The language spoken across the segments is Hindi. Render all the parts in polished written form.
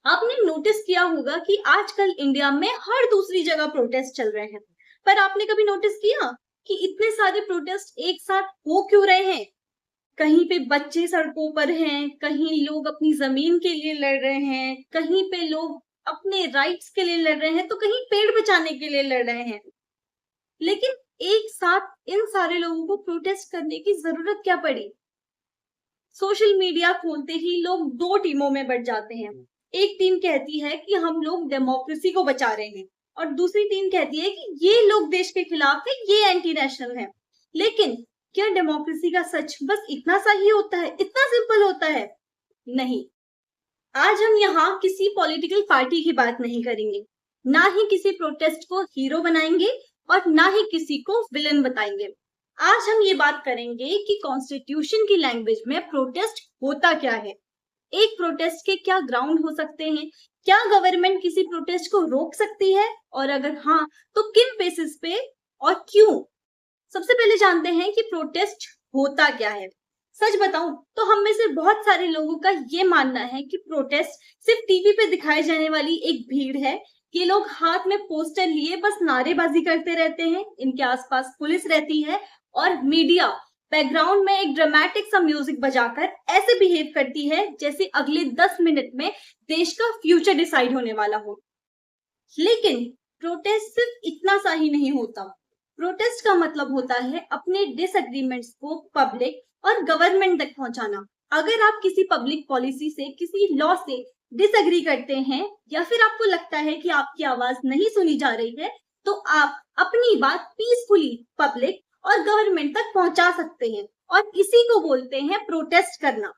आपने नोटिस किया होगा कि आजकल इंडिया में हर दूसरी जगह प्रोटेस्ट चल रहे हैं, पर आपने कभी नोटिस किया कि इतने सारे प्रोटेस्ट एक साथ हो क्यों रहे हैं? कहीं पे बच्चे सड़कों पर हैं, कहीं लोग अपनी जमीन के लिए लड़ रहे हैं, कहीं पे लोग अपने राइट्स के लिए लड़ रहे हैं, तो कहीं पेड़ बचाने के लिए लड़ रहे हैं। लेकिन एक साथ इन सारे लोगों को प्रोटेस्ट करने की जरूरत क्या पड़ी? सोशल मीडिया खोलते ही लोग दो टीमों में बट जाते हैं। एक टीम कहती है कि हम लोग डेमोक्रेसी को बचा रहे हैं और दूसरी टीम कहती है कि ये लोग देश के खिलाफ है, ये एंटी नेशनल है। लेकिन क्या डेमोक्रेसी का सच बस इतना सा ही होता है? इतना सिंपल होता है? नहीं। आज हम यहाँ किसी पॉलिटिकल पार्टी की बात नहीं करेंगे, ना ही किसी प्रोटेस्ट को हीरो बनाएंगे और ना ही किसी को विलन बताएंगे। आज हम ये बात करेंगे कि कॉन्स्टिट्यूशन की लैंग्वेज में प्रोटेस्ट होता क्या है, एक प्रोटेस्ट के क्या ग्राउंड हो सकते हैं, क्या गवर्नमेंट किसी प्रोटेस्ट को रोक सकती है और अगर हाँ तो किन बेसिस पे और क्यों। सबसे पहले जानते हैं कि प्रोटेस्ट होता क्या है। सच बताऊं तो हम में से बहुत सारे लोगों का ये मानना है कि प्रोटेस्ट सिर्फ टीवी पे दिखाई जाने वाली एक भीड़ है। ये लोग हाथ में पोस्टर लिए बस नारेबाजी करते रहते हैं, इनके आसपास पुलिस रहती है और मीडिया बैकग्राउंड में एक ड्रामेटिक सा म्यूजिक बजाकर ऐसे बिहेव करती है जैसे अगले 10 मिनट में देश का फ्यूचर डिसाइड होने वाला हो। लेकिन प्रोटेस्ट सिर्फ इतना सा ही नहीं होता। प्रोटेस्ट का मतलब होता है अपने डिसएग्रीमेंट्स को पब्लिक और गवर्नमेंट तक पहुंचाना। अगर आप किसी पब्लिक पॉलिसी से, किसी लॉ से डिसएग्री करते हैं या फिर आपको लगता है कि आपकी आवाज नहीं सुनी जा रही है, तो आप अपनी बात पीसफुली पब्लिक और गवर्नमेंट तक पहुंचा सकते हैं और इसी को बोलते हैं प्रोटेस्ट करना।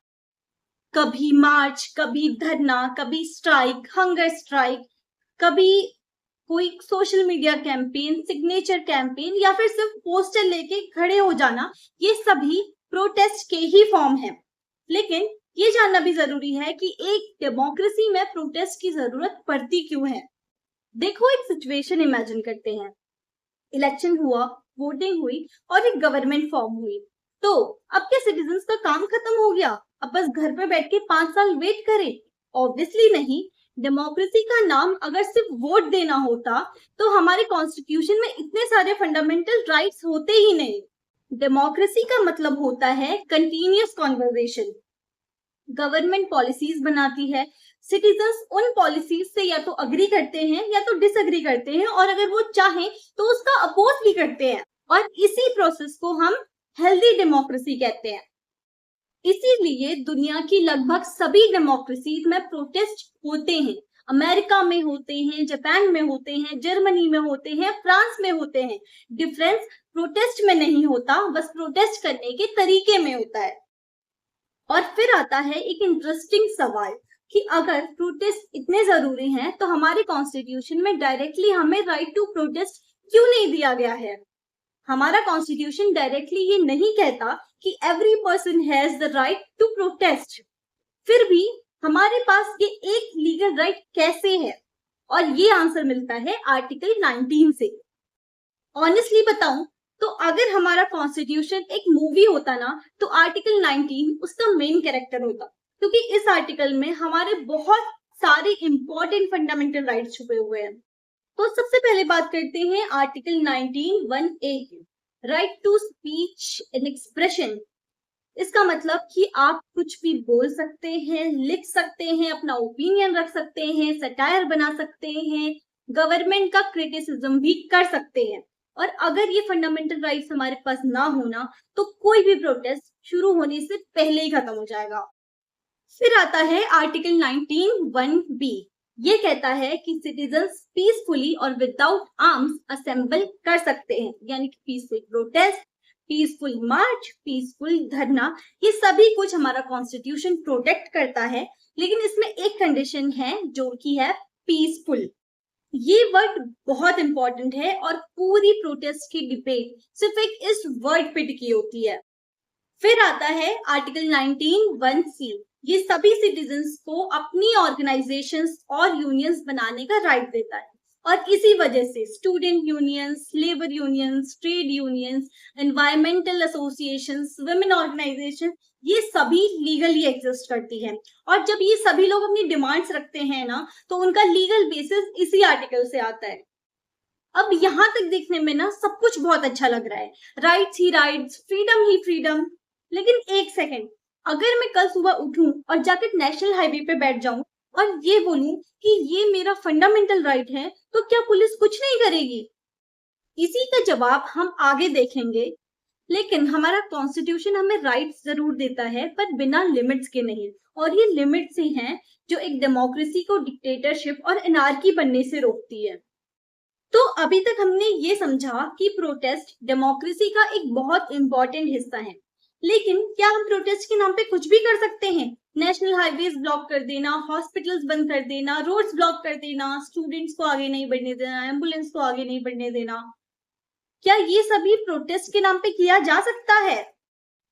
कभी मार्च, कभी धरना, कभी स्ट्राइक, हंगर स्ट्राइक, कभी कोई social media campaign, signature campaign या फिर सिर्फ पोस्टर लेके खड़े हो जाना, ये सभी प्रोटेस्ट के ही फॉर्म है। लेकिन ये जानना भी जरूरी है कि एक डेमोक्रेसी में प्रोटेस्ट की जरूरत पड़ती क्यों है। देखो, एक सिचुएशन इमेजिन करते हैं। इलेक्शन हुआ, वोटिंग हुई और एक गवर्नमेंट फॉर्म हुई। तो अब क्या सिटीजन्स का काम खत्म हो गया? अब बस घर पे बैठ के 5 साल वेट करें? ऑब्वियसली नहीं। डेमोक्रेसी का नाम अगर सिर्फ वोट देना होता तो हमारे कॉन्स्टिट्यूशन में इतने सारे फंडामेंटल राइट्स होते ही नहीं। डेमोक्रेसी का मतलब होता है कंटिन्यूअस कॉन्वर्सेशन। गवर्नमेंट पॉलिसीज बनाती है, सिटीजन्स उन पॉलिसीज से या तो अग्री करते हैं या तो डिसअग्री करते हैं और अगर वो चाहें तो उसका अपोज भी करते हैं और इसी प्रोसेस को हम हेल्दी डेमोक्रेसी कहते हैं। इसीलिए दुनिया की लगभग सभी डेमोक्रेसीज में प्रोटेस्ट होते हैं। अमेरिका में होते हैं, जापान में होते हैं, जर्मनी में होते हैं, फ्रांस में होते हैं। डिफरेंस प्रोटेस्ट में नहीं होता, बस प्रोटेस्ट करने के तरीके में होता है। और फिर आता है एक इंटरेस्टिंग सवाल कि अगर प्रोटेस्ट इतने जरूरी हैं तो हमारे कॉन्स्टिट्यूशन में डायरेक्टली हमें राइट टू प्रोटेस्ट क्यों नहीं दिया गया है? हमारा कॉन्स्टिट्यूशन डायरेक्टली ये नहीं कहता कि every person has the right to protest. फिर भी हमारे पास ये एक लीगल राइट कैसे है? और ये आंसर मिलता है आर्टिकल 19 से। ऑनेस्टली बताऊं तो अगर हमारा कॉन्स्टिट्यूशन एक मूवी होता ना तो आर्टिकल 19 उसका मेन कैरेक्टर होता, क्योंकि इस आर्टिकल में हमारे बहुत सारे इंपॉर्टेंट फंडामेंटल राइट्स छुपे हुए हैं। तो सबसे पहले बात करते हैं आर्टिकल 19(1)(a) की, right to speech and expression. इसका मतलब कि आप कुछ भी बोल सकते हैं, लिख सकते हैं, अपना ओपिनियन रख सकते हैं, सटायर बना सकते हैं, गवर्नमेंट का क्रिटिसिज्म भी कर सकते हैं। और अगर ये फंडामेंटल राइट्स हमारे पास ना होना तो कोई भी प्रोटेस्ट शुरू होने से पहले ही खत्म हो जाएगा। फिर आता है आर्टिकल 19(1)(b। ये कहता है कि सिटीजन्स पीसफुली और विदाउट आर्म्स असेंबल कर सकते हैं, यानी कि पीसफुल प्रोटेस्ट, पीसफुल मार्च, पीसफुल धरना, ये सभी कुछ हमारा कॉन्स्टिट्यूशन प्रोटेक्ट करता है। लेकिन इसमें एक कंडीशन है जो कि है पीसफुल। ये वर्ड बहुत इंपॉर्टेंट है और पूरी प्रोटेस्ट की डिबेट सिर्फ एक इस वर्ड पे टिकी होती है। फिर आता है आर्टिकल 19(1)(c। ये सभी सिटीजन्स को अपनी ऑर्गेनाइजेशंस और यूनियंस बनाने का राइट देता है और इसी वजह से student unions, labour unions, trade unions, environmental associations, women organisation, ये सभी लीगली एग्जिस्ट करती है। और जब ये सभी लोग अपनी डिमांड्स रखते हैं ना, तो उनका लीगल बेसिस इसी आर्टिकल से आता है। अब यहाँ तक देखने में ना सब कुछ बहुत अच्छा लग रहा है, राइट्स ही राइट्स, फ्रीडम ही फ्रीडम। लेकिन एक सेकेंड, अगर मैं कल सुबह उठूं और जाकर नेशनल हाईवे पे बैठ जाऊं और ये बोलूं कि ये मेरा फंडामेंटल राइट है, तो क्या पुलिस कुछ नहीं करेगी? इसी का जवाब हम आगे देखेंगे। लेकिन हमारा कॉन्स्टिट्यूशन हमें राइट्स जरूर देता है, पर बिना लिमिट्स के नहीं। और ये लिमिट्स ही हैं जो एक डेमोक्रेसी को डिक्टेटरशिप और एनार्की बनने से रोकती है। तो अभी तक हमने ये समझा कि प्रोटेस्ट डेमोक्रेसी का एक बहुत इंपॉर्टेंट हिस्सा है। लेकिन क्या हम प्रोटेस्ट के नाम पे कुछ भी कर सकते हैं? नेशनल हाईवेज ब्लॉक कर देना, हॉस्पिटल्स बंद कर देना, रोड्स ब्लॉक कर देना, स्टूडेंट्स को आगे नहीं बढ़ने देना, एम्बुलेंस को आगे नहीं बढ़ने देना, क्या ये सभी प्रोटेस्ट के नाम पे किया जा सकता है?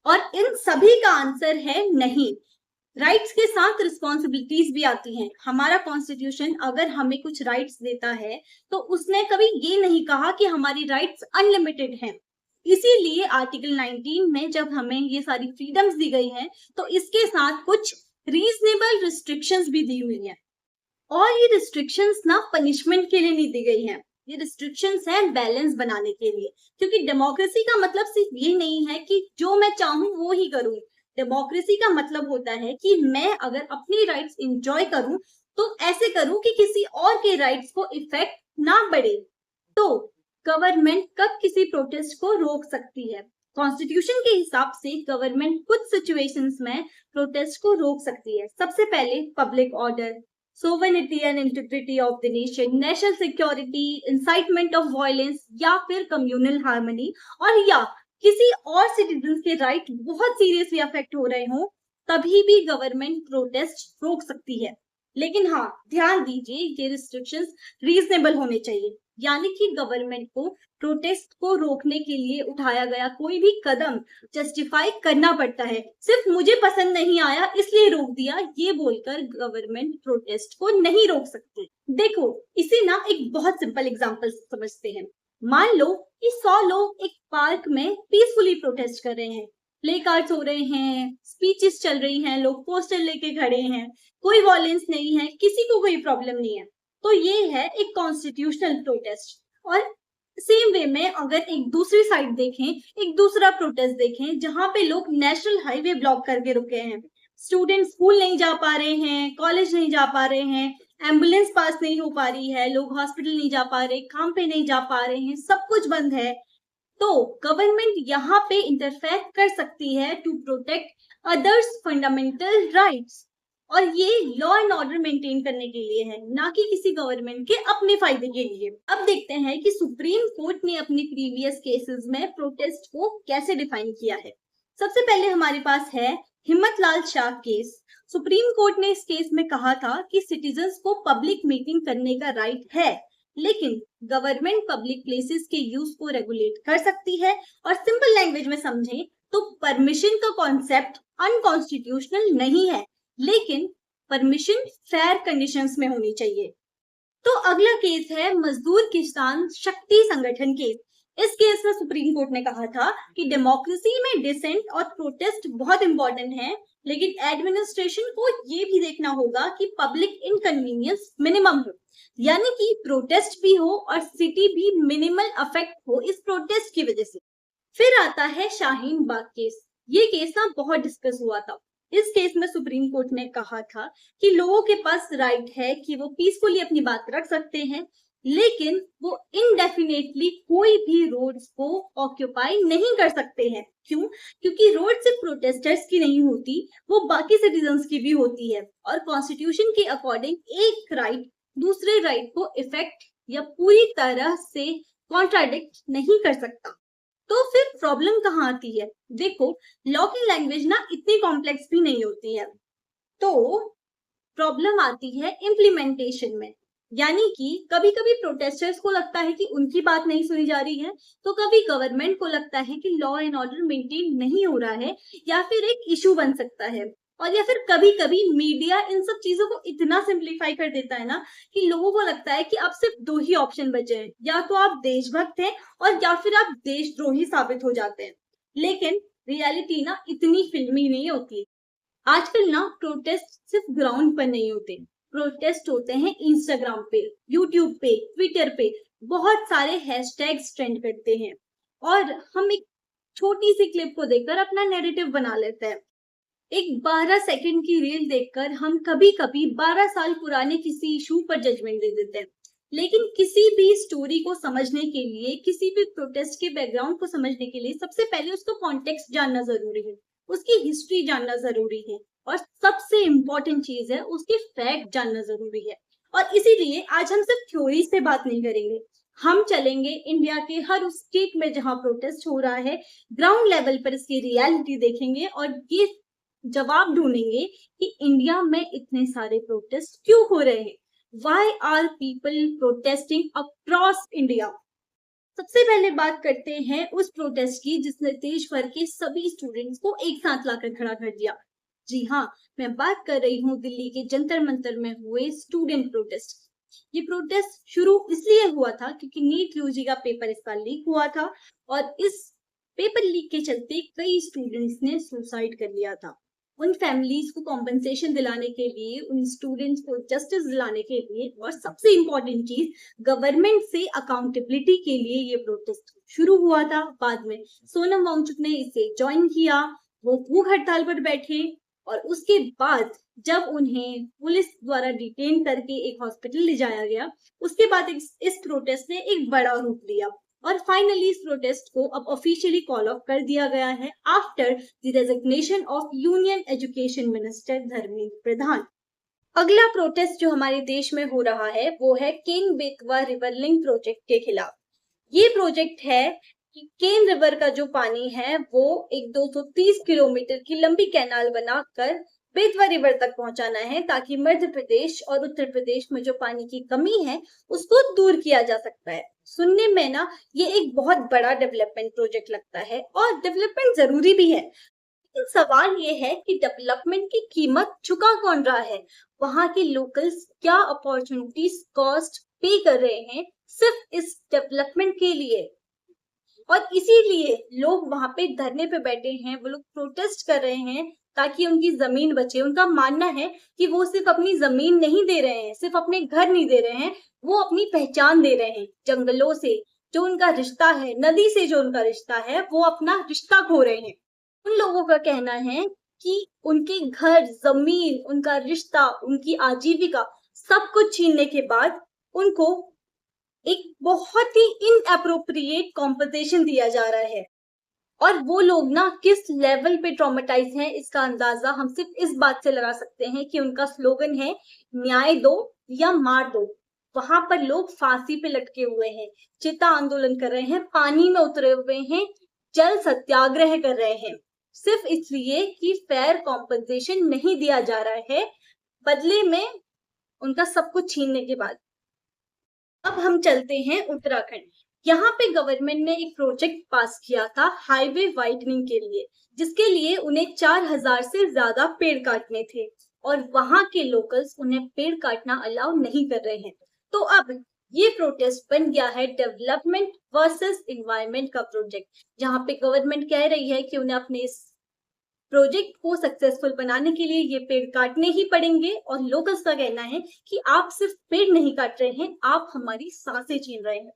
और इन सभी का आंसर है नहीं। राइट्स के साथ रिस्पॉन्सिबिलिटीज भी आती हैं। हमारा कॉन्स्टिट्यूशन अगर हमें कुछ राइट्स देता है, तो उसने कभी ये नहीं कहा कि हमारी राइट्स अनलिमिटेड हैं। इसीलिए आर्टिकल 19 में जब हमें ये सारी फ्रीडम्स दी गई हैं, तो इसके साथ कुछ रीजनेबल रिस्ट्रिक्शंस भी दी हुई हैं। और ये रिस्ट्रिक्शंस ना पनिशमेंट के लिए नहीं दी गई हैं, ये रिस्ट्रिक्शंस हैं बैलेंस बनाने के लिए। क्योंकि डेमोक्रेसी का मतलब सिर्फ ये नहीं है कि जो मैं चाहूं वो ही करूं। डेमोक्रेसी का मतलब होता है कि मैं अगर अपनी राइट्स एंजॉय करूं, तो ऐसे करूं कि किसी और के राइट्स को इफेक्ट ना पड़े। तो गवर्नमेंट कब किसी प्रोटेस्ट को रोक सकती है? कॉन्स्टिट्यूशन के हिसाब से गवर्नमेंट कुछ सिचुएशंस में प्रोटेस्ट को रोक सकती है। सबसे पहले public order, sovereignty and integrity of the nation, national security, incitement of violence, या फिर कम्युनल हार्मनी, और या किसी और सिटीजन के राइट बहुत सीरियसली अफेक्ट हो रहे हो, तभी भी गवर्नमेंट प्रोटेस्ट रोक सकती है। लेकिन हाँ, ध्यान दीजिए, ये रिस्ट्रिक्शंस रीजनेबल होने चाहिए। यानी कि गवर्नमेंट को प्रोटेस्ट को रोकने के लिए उठाया गया कोई भी कदम जस्टिफाई करना पड़ता है। सिर्फ मुझे पसंद नहीं आया इसलिए रोक दिया, ये बोलकर गवर्नमेंट प्रोटेस्ट को नहीं रोक सकती। देखो, इसे ना एक बहुत सिंपल एग्जांपल समझते हैं। मान लो कि 100 लोग एक पार्क में पीसफुली प्रोटेस्ट कर रहे हैं, प्ले कार्ड्स हो रहे हैं, स्पीचेस चल रही हैं, लोग पोस्टर लेके खड़े हैं, कोई वॉयलेंस नहीं है, किसी को कोई प्रॉब्लम नहीं है। तो ये है एक कॉन्स्टिट्यूशनल प्रोटेस्ट। और सेम वे में अगर एक दूसरी साइड देखें, एक दूसरा प्रोटेस्ट देखें जहां पे लोग नेशनल हाईवे ब्लॉक करके रुके हैं, स्टूडेंट स्कूल नहीं जा पा रहे हैं, कॉलेज नहीं जा पा रहे हैं, एम्बुलेंस पास नहीं हो पा रही है, लोग हॉस्पिटल नहीं जा पा रहे, काम पे नहीं जा पा रहे हैं, सब कुछ बंद है, तो गवर्नमेंट यहाँ पे इंटरफेयर कर सकती है to protect others fundamental rights. और ये लॉ एंड ऑर्डर मेंटेन करने के लिए है, ना कि किसी गवर्नमेंट के अपने फायदे के लिए। अब देखते हैं कि सुप्रीम कोर्ट ने अपने प्रीवियस केसेस में प्रोटेस्ट को कैसे डिफाइन किया है। सबसे पहले हमारे पास है Himmatlal Shah case. Supreme court ने इस केस में कहा था कि सिटीजन्स को पब्लिक मीटिंग करने का राइट है, लेकिन गवर्नमेंट पब्लिक प्लेसेस के यूज को रेगुलेट कर सकती है। और सिंपल लैंग्वेज में समझें तो परमिशन का कॉन्सेप्ट अनकॉन्स्टिट्यूशनल नहीं है, लेकिन परमिशन फेयर कंडीशंस में होनी चाहिए। तो अगला केस है मजदूर किसान शक्ति संगठन केस। इस केस में सुप्रीम कोर्ट ने कहा था कि डेमोक्रेसी में डिसेंट और प्रोटेस्ट बहुत इंपॉर्टेंट है, लेकिन एडमिनिस्ट्रेशन को ये भी देखना होगा कि पब्लिक इनकन्वीनियंस मिनिमम हो, यानी कि प्रोटेस्ट भी हो और सिटी भी मिनिमल अफेक्ट हो इस प्रोटेस्ट की वजह से। फिर आता है शाहीन बाग केस। ये केस ना बहुत डिस्कस हुआ था। इस केस में सुप्रीम कोर्ट ने कहा था कि लोगों के पास राइट है कि वो पीसफुली अपनी बात रख सकते हैं, लेकिन वो इनडेफिनेटली कोई भी रोड्स को ऑक्यूपाई नहीं कर सकते हैं। क्यों? क्योंकि रोड सिर्फ प्रोटेस्टर्स की नहीं होती, वो बाकी सिटीजन्स की भी होती है। और कॉन्स्टिट्यूशन के अकॉर्डिंग एक राइट दूसरे राइट को इफेक्ट या पूरी तरह से कॉन्ट्राडिक्ट नहीं कर सकता। तो फिर प्रॉब्लम कहाँ आती है? देखो, लॉ की लैंग्वेज ना इतनी कॉम्प्लेक्स भी नहीं होती है। तो प्रॉब्लम आती है इम्प्लीमेंटेशन में। यानी कि कभी कभी प्रोटेस्टर्स को लगता है कि उनकी बात नहीं सुनी जा रही है, तो कभी गवर्नमेंट को लगता है कि लॉ एंड ऑर्डर मेंटेन नहीं हो रहा है, या फिर एक इशू बन सकता है। और या फिर कभी कभी मीडिया इन सब चीजों को इतना सिंप्लीफाई कर देता है ना कि लोगों को लगता है कि अब सिर्फ दो ही ऑप्शन बचे हैं, या तो आप देशभक्त हैं और या फिर आप देशद्रोही साबित हो जाते हैं। लेकिन रियलिटी ना इतनी फिल्मी नहीं होती। आजकल ना प्रोटेस्ट सिर्फ ग्राउंड पर नहीं होते, प्रोटेस्ट होते हैं इंस्टाग्राम पे, यूट्यूब पे, ट्विटर पे। बहुत सारे हैशटैग्स ट्रेंड करते हैं और हम एक छोटी सी क्लिप को देखकर अपना नैरेटिव बना लेते हैं। एक 12 सेकंड की रील देखकर हम कभी कभी 12 साल पुराने किसी इशू पर जजमेंट दे देते हैं। लेकिन किसी भी स्टोरी को समझने के लिए, किसी भी प्रोटेस्ट के बैकग्राउंड को समझने के लिए सबसे पहले उसका कॉन्टेक्स्ट जानना जरूरी है, उसकी हिस्ट्री जानना जरूरी है और सबसे इम्पोर्टेंट चीज है उसके फैक्ट जानना जरूरी है। और इसीलिए आज हम सिर्फ थ्योरी से बात नहीं करेंगे, हम चलेंगे इंडिया के हर उस स्टेट में जहां प्रोटेस्ट हो रहा है, ग्राउंड लेवल पर इसकी रियलिटी देखेंगे और ये जवाब ढूंढेंगे कि इंडिया में इतने सारे प्रोटेस्ट क्यों हो रहे हैं। Why are people protesting across India. सबसे पहले बात करते हैं उस प्रोटेस्ट की जिसने देश भर के सभी स्टूडेंट्स को एक साथ लाकर खड़ा कर दिया। जी हाँ, मैं बात कर रही हूँ दिल्ली के जंतर मंतर में हुए स्टूडेंट प्रोटेस्ट। ये प्रोटेस्ट शुरू इसलिए हुआ था क्योंकि नीट यूजी का पेपर इस बार लीक हुआ था और इस पेपर लीक के चलते कई स्टूडेंट्स ने सुसाइड कर लिया था। उन फैमिलीज को कॉम्पेंसेशन दिलाने के लिए, उन स्टूडेंट्स को जस्टिस दिलाने के लिए और सबसे इम्पोर्टेंट चीज गवर्नमेंट से अकाउंटेबिलिटी के लिए ये प्रोटेस्ट शुरू हुआ था। बाद में सोनम वांगचुक ने इसे ज्वाइन किया, वो भूख हड़ताल पर बैठे और उसके बाद जब उन्हें पुलिस द्वारा डिटेन करके एक हॉस्पिटल ले जाया गया, उसके बाद इस प्रोटेस्ट ने एक बड़ा रूप लिया और फाइनली इस प्रोटेस्ट को अब ऑफिशियली कॉल ऑफ कर दिया गया है after the resignation of union education minister Dharmendra Pradhan. अगला प्रोटेस्ट जो हमारे देश में हो रहा है वो है Ken Betwa river link project के खिलाफ। ये प्रोजेक्ट है कि केन रिवर का जो पानी है वो एक 230 किलोमीटर की लंबी कैनाल बनाकर बेतवा रिवर तक पहुंचाना है ताकि मध्य प्रदेश और उत्तर प्रदेश में जो पानी की कमी है उसको दूर किया जा सकता है। सुनने में ना ये एक बहुत बड़ा डेवलपमेंट प्रोजेक्ट लगता है और डेवलपमेंट जरूरी भी है। सवाल ये है कि डेवलपमेंट की कीमत चुका कौन रहा है, वहां के लोकल्स क्या अपॉर्चुनिटीज कॉस्ट पे कर रहे हैं सिर्फ इस डेवलपमेंट के लिए। और इसीलिए लोग वहां पे धरने पे बैठे हैं, वो लोग प्रोटेस्ट कर रहे हैं ताकि उनकी जमीन बचे। उनका मानना है कि वो सिर्फ अपनी जमीन नहीं दे रहे हैं, सिर्फ अपने घर नहीं दे रहे हैं, वो अपनी पहचान दे रहे हैं। जंगलों से जो उनका रिश्ता है, नदी से जो उनका रिश्ता है, वो अपना रिश्ता खो रहे हैं। उन लोगों का कहना है कि उनके घर, जमीन, उनका रिश्ता, उनकी आजीविका सब कुछ छीनने के बाद उनको एक बहुत ही इनएप्रोप्रिएट कॉम्पनसेशन दिया जा रहा है। और वो लोग ना किस लेवल पे ट्रॉमेटाइज हैं इसका अंदाजा हम सिर्फ इस बात से लगा सकते हैं कि उनका स्लोगन है न्याय दो या मार दो। वहां पर लोग फांसी पे लटके हुए हैं, चिता आंदोलन कर रहे हैं, पानी में उतरे हुए हैं, जल सत्याग्रह कर रहे हैं, सिर्फ इसलिए कि फेयर कॉम्पनसेशन नहीं दिया जा रहा है बदले में उनका सब कुछ छीनने के बाद। अब हम चलते हैं उत्तराखंड। यहाँ पे गवर्नमेंट ने एक प्रोजेक्ट पास किया था हाईवे वाइडनिंग के लिए, जिसके लिए उन्हें 4000 से ज्यादा पेड़ काटने थे और वहां के लोकल्स उन्हें पेड़ काटना अलाउ नहीं कर रहे हैं। तो अब ये प्रोटेस्ट बन गया है डेवलपमेंट वर्सेस एनवायरनमेंट का प्रोजेक्ट, जहाँ पे गवर्नमेंट कह रही है कि उन्हें अपने इस प्रोजेक्ट को सक्सेसफुल बनाने के लिए ये पेड़ काटने ही पड़ेंगे। और लोकल्स का कहना है कि आप सिर्फ पेड़ नहीं काट रहे हैं, आप हमारी सांसें छीन रहे हैं।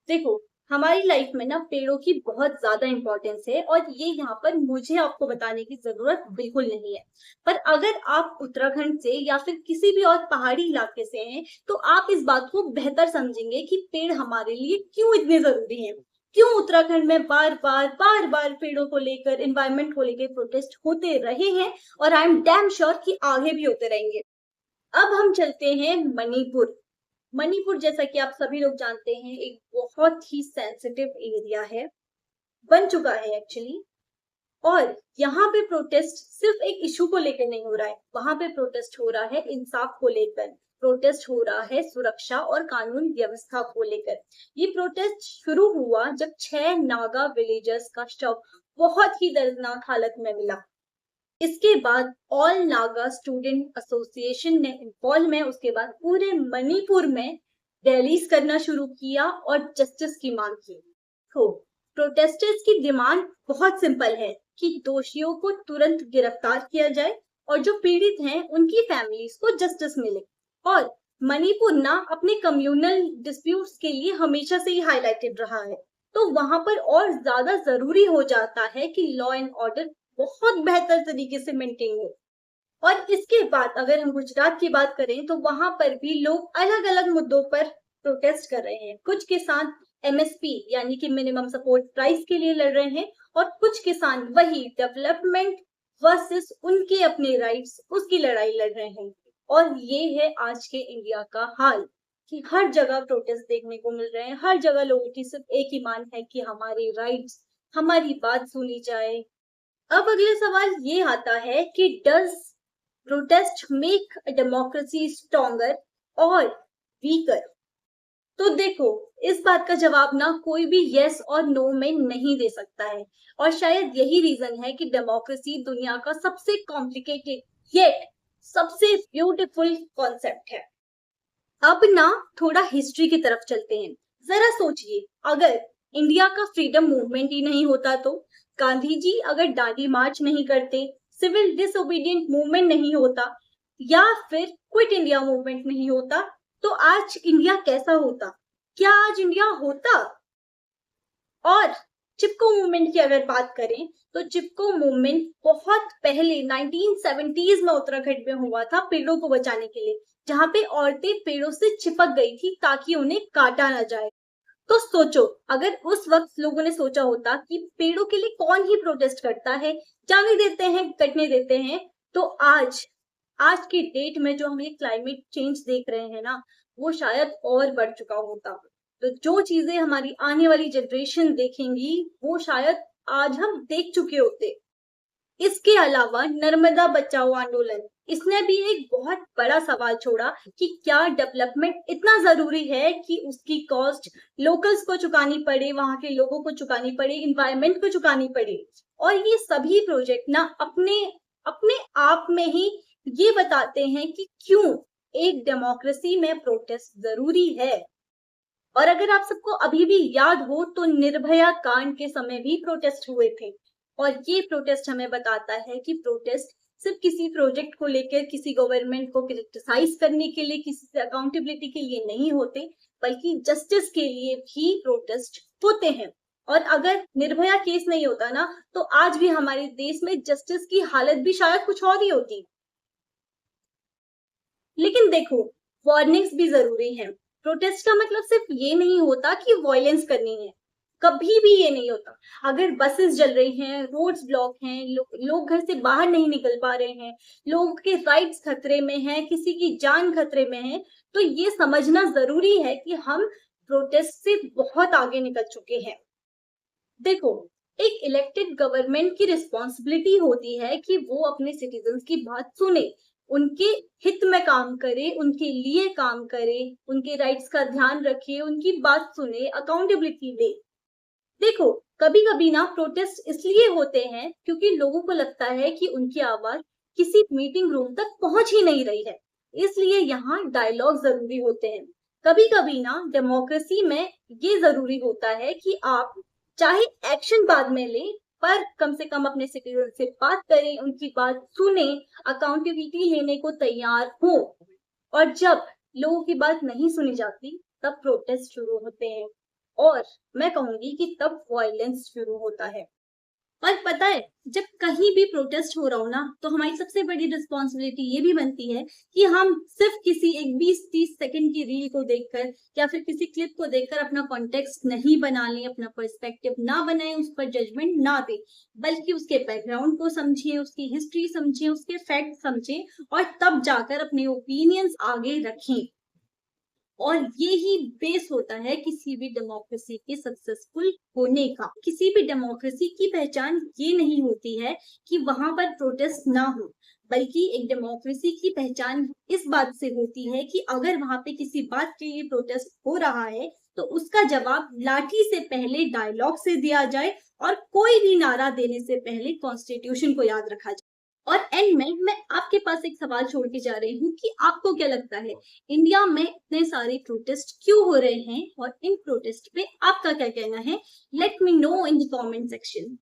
देखो, हमारी लाइफ में ना पेड़ों की बहुत ज्यादा इंपॉर्टेंस है और ये यहाँ पर मुझे आपको बताने की जरूरत बिल्कुल नहीं है। पर अगर आप उत्तराखंड से या फिर किसी भी और पहाड़ी इलाके से हैं तो आप इस बात को बेहतर समझेंगे कि पेड़ हमारे लिए क्यों इतने जरूरी हैं, क्यों उत्तराखंड में बार बार पेड़ों को लेकर, एनवायरमेंट को लेकर प्रोटेस्ट होते रहे हैं और आई एम डैम श्योर कि आगे भी होते रहेंगे। अब हम चलते हैं मणिपुर। मणिपुर जैसा कि आप सभी लोग जानते हैं एक बहुत ही सेंसिटिव एरिया है, बन चुका है एक्चुअली। और यहाँ पे प्रोटेस्ट सिर्फ एक इशू को लेकर नहीं हो रहा है, वहां पे प्रोटेस्ट हो रहा है इंसाफ को लेकर, प्रोटेस्ट हो रहा है सुरक्षा और कानून व्यवस्था को लेकर। ये प्रोटेस्ट शुरू हुआ जब 6 नागा विलेजर्स का शव बहुत ही दर्दनाक हालत में मिला। इसके बाद ऑल नागा स्टूडेंट एसोसिएशन ने इम्फॉल में, उसके बाद पूरे मणिपुर में रैलीज करना शुरू किया और जस्टिस की मांग की। तो प्रोटेस्टर्स की डिमांड बहुत सिंपल है कि दोषियों को तुरंत गिरफ्तार किया जाए और जो पीड़ित हैं उनकी फैमिलीज को जस्टिस मिले। और मणिपुर ना अपने कम्युनल डिस्प्यूट्स के लिए हमेशा से ही हाईलाइटेड रहा है, तो वहां पर और ज्यादा जरूरी हो जाता है कि लॉ एंड ऑर्डर बहुत बेहतर तरीके से मेंटेन हो। और इसके बाद अगर हम गुजरात की बात करें तो वहां पर भी लोग अलग अलग मुद्दों पर प्रोटेस्ट कर रहे हैं। कुछ किसान एमएसपी यानी कि मिनिमम सपोर्ट प्राइस के लिए लड़ रहे हैं और कुछ किसान वही डेवलपमेंट वर्सेस उनके अपने राइट्स उसकी लड़ाई लड़ रहे हैं। और ये है आज के इंडिया का हाल कि हर जगह प्रोटेस्ट देखने को मिल रहे हैं। हर जगह लोगों की सिर्फ एक ही मांग है कि हमारे राइट्स, हमारी बात सुनी जाए। अब अगले सवाल ये आता है कि does protest make democracy stronger और वीकर? तो देखो, इस बात का जवाब ना कोई भी यस और नो में नहीं दे सकता है। और शायद यही रीजन है कि डेमोक्रेसी दुनिया का सबसे कॉम्प्लिकेटेड येट सबसे ब्यूटीफुल कॉन्सेप्ट है। अब ना थोड़ा हिस्ट्री की तरफ चलते हैं। जरा सोचिए, अगर इंडिया का फ्रीडम मूवमेंट ही नहीं होता, तो गांधी जी अगर दांडी मार्च नहीं करते, सिविल डिसोबीडियंट मूवमेंट नहीं होता, या फिर क्विट इंडिया मूवमेंट नहीं होता, तो आज इंडिया कैसा होता? क्या आज इंडिया होता? और चिपको मूवमेंट की अगर बात करें तो चिपको मूवमेंट बहुत पहले 1970s में उत्तराखंड में हुआ था पेड़ों को बचाने के लिए, जहां पे औरतें पेड़ों से चिपक गई थी ताकि उन्हें काटा ना जाए। तो सोचो, अगर उस वक्त लोगों ने सोचा होता कि पेड़ों के लिए कौन ही प्रोटेस्ट करता है, जाने देते हैं, कटने देते हैं, तो आज की डेट में जो हम ये क्लाइमेट चेंज देख रहे हैं ना, वो शायद और बढ़ चुका होता। तो जो चीजें हमारी आने वाली जनरेशन देखेंगी वो शायद आज हम देख चुके होते। इसके अलावा नर्मदा बचाओ आंदोलन, इसने भी एक बहुत बड़ा सवाल छोड़ा कि क्या डेवलपमेंट इतना जरूरी है कि उसकी कॉस्ट लोकल्स को चुकानी पड़े, वहां के लोगों को चुकानी पड़े, इन्वायरमेंट को चुकानी पड़े। और ये सभी प्रोजेक्ट ना अपने अपने आप में ही ये बताते हैं कि क्यों एक डेमोक्रेसी में प्रोटेस्ट जरूरी है। और अगर आप सबको अभी भी याद हो तो निर्भया कांड के समय भी प्रोटेस्ट हुए थे। और ये प्रोटेस्ट हमें बताता है कि प्रोटेस्ट सिर्फ किसी प्रोजेक्ट को लेकर, किसी गवर्नमेंट को क्रिटिसाइज करने के लिए, किसी से अकाउंटेबिलिटी के लिए नहीं होते, बल्कि जस्टिस के लिए भी प्रोटेस्ट होते हैं। और अगर निर्भया केस नहीं होता ना, तो आज भी हमारे देश में जस्टिस की हालत भी शायद कुछ और ही होती। लेकिन देखो, वार्निंग्स भी जरूरी हैं। प्रोटेस्ट का मतलब सिर्फ ये नहीं होता कि वायलेंस करनी है, कभी भी ये नहीं होता। अगर बसेस जल रही हैं, रोड्स ब्लॉक हैं, लोग घर से बाहर नहीं निकल पा रहे हैं, लोगों के राइट्स खतरे में हैं, किसी की जान खतरे में है, तो ये समझना जरूरी है कि हम प्रोटेस्ट से बहुत आगे निकल चुके हैं। देखो, एक इलेक्टेड गवर्नमेंट की रिस्पॉन्सिबिलिटी होती है कि वो अपने सिटीजन्स की बात सुने, उनके हित में काम करे, उनके लिए काम करे, उनके राइट्स का ध्यान रखे, उनकी बात सुने, अकाउंटेबिलिटी दे। देखो, कभी कभी ना प्रोटेस्ट इसलिए होते हैं क्योंकि लोगों को लगता है कि उनकी आवाज किसी मीटिंग रूम तक पहुंच ही नहीं रही है, इसलिए यहाँ डायलॉग जरूरी होते हैं। कभी कभी ना डेमोक्रेसी में ये जरूरी होता है कि आप चाहे एक्शन बाद में ले, पर कम से कम अपने सिटीजन से बात करें, उनकी बात सुने, अकाउंटेबिलिटी लेने को तैयार हो। और जब लोगों की बात नहीं सुनी जाती तब प्रोटेस्ट शुरू होते हैं, और मैं कहूंगी कि तब वायलेंस शुरू होता है। और पता है, जब कहीं भी प्रोटेस्ट हो रहा हो ना, तो हमारी सबसे बड़ी रिस्पॉन्सिबिलिटी ये भी बनती है कि हम सिर्फ किसी एक 20-30 सेकंड की रील को देखकर या फिर किसी क्लिप को देखकर अपना कॉन्टेक्स्ट नहीं बना लें, अपना पर्सपेक्टिव ना बनाएं, उस पर जजमेंट ना दें, बल्कि उसके बैकग्राउंड को समझें, उसकी हिस्ट्री समझें, उसके फैक्ट समझें, और तब जाकर अपने ओपिनियंस आगे रखें। और ये ही बेस होता है किसी भी डेमोक्रेसी के सक्सेसफुल होने का। किसी भी डेमोक्रेसी की पहचान ये नहीं होती है कि वहां पर प्रोटेस्ट ना हो, बल्कि एक डेमोक्रेसी की पहचान इस बात से होती है कि अगर वहां पे किसी बात के लिए प्रोटेस्ट हो रहा है तो उसका जवाब लाठी से पहले डायलॉग से दिया जाए, और कोई भी नारा देने से पहले कॉन्स्टिट्यूशन को याद रखा जाए। और एंड में मैं आपके पास एक सवाल छोड़ के जा रही हूँ कि आपको क्या लगता है, इंडिया में इतने सारे प्रोटेस्ट क्यों हो रहे हैं, और इन प्रोटेस्ट पे आपका क्या कहना है? Let me know in the comment section.